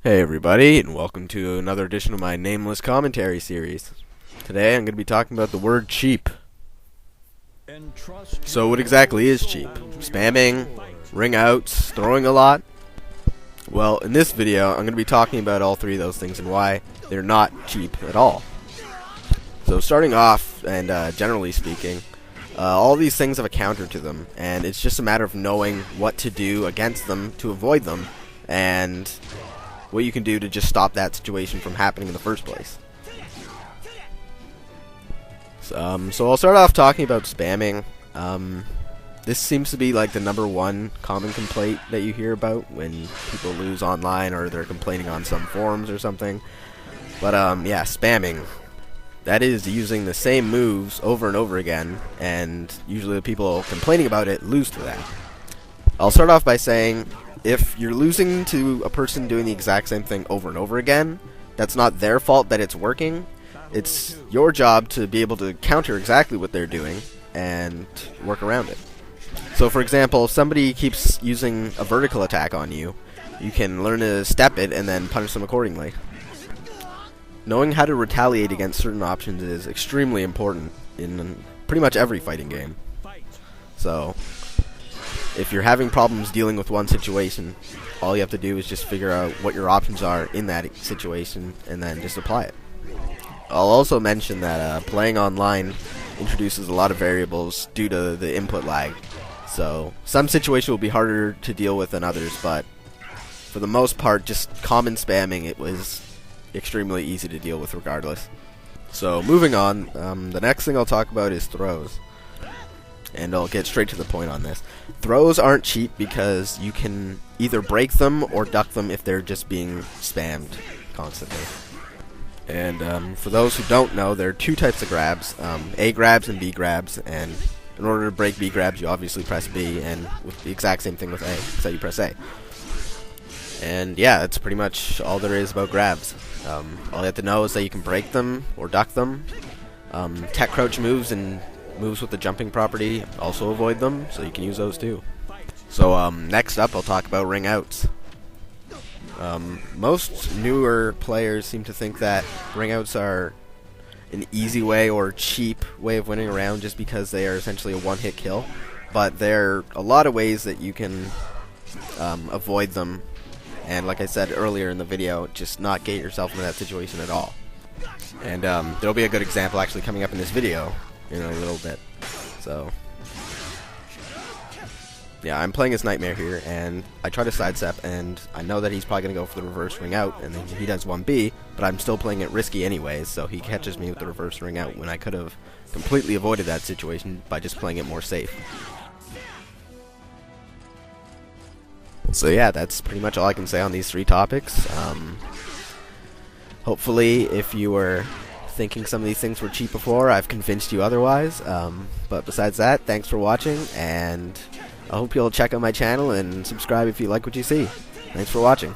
Hey everybody, and welcome to another edition of my nameless commentary series. Today I'm going to be talking about the word cheap. So what exactly is cheap? Spamming, ring outs, throwing a lot? Well, in this video I'm going to be talking about all three of those things and why they're not cheap at all. So starting off, and generally speaking, all these things have a counter to them, and it's just a matter of knowing what to do against them to avoid them, and what you can do to just stop that situation from happening in the first place. So I'll start off talking about spamming. This seems to be like the #1 common complaint that you hear about when people lose online or they're complaining on some forums or something. But yeah, spamming. That is using the same moves over and over again, and usually the people complaining about it lose to that. I'll start off by saying, if you're losing to a person doing the exact same thing over and over again, that's not their fault that it's working. It's your job to be able to counter exactly what they're doing and work around it. So for example, if somebody keeps using a vertical attack on you, you can learn to step it and then punish them accordingly. Knowing how to retaliate against certain options is extremely important in pretty much every fighting game. So if you're having problems dealing with one situation, all you have to do is just figure out what your options are in that situation and then just apply it. I'll also mention that playing online introduces a lot of variables due to the input lag. So some situations will be harder to deal with than others, but for the most part, just common spamming, it was extremely easy to deal with regardless. So moving on, the next thing I'll talk about is throws. And I'll get straight to the point on this. Throws aren't cheap because you can either break them or duck them if they're just being spammed constantly. And for those who don't know, there are two types of grabs, A grabs and B grabs, and in order to break B grabs you obviously press B, and with the exact same thing with A, so you press A. And yeah, that's pretty much all there is about grabs. All you have to know is that you can break them or duck them. Tech crouch moves and moves with the jumping property also avoid them, so you can use those too. So next up I'll talk about ring outs. Most newer players seem to think that ring outs are an easy way or cheap way of winning a round just because they are essentially a one-hit kill, but there are a lot of ways that you can avoid them, and like I said earlier in the video, just not get yourself into that situation at all. And there'll be a good example actually coming up in this video in a little bit. So yeah, I'm playing as Nightmare here, and I try to sidestep, and I know that he's probably going to go for the reverse ring out, and then he does 1B, but I'm still playing it risky anyways, so he catches me with the reverse ring out when I could have completely avoided that situation by just playing it more safe. So yeah, that's pretty much all I can say on these three topics. Hopefully, if you were thinking some of these things were cheap before, I've convinced you otherwise. But besides that, thanks for watching, and I hope you'll check out my channel and subscribe if you like what you see. Thanks for watching.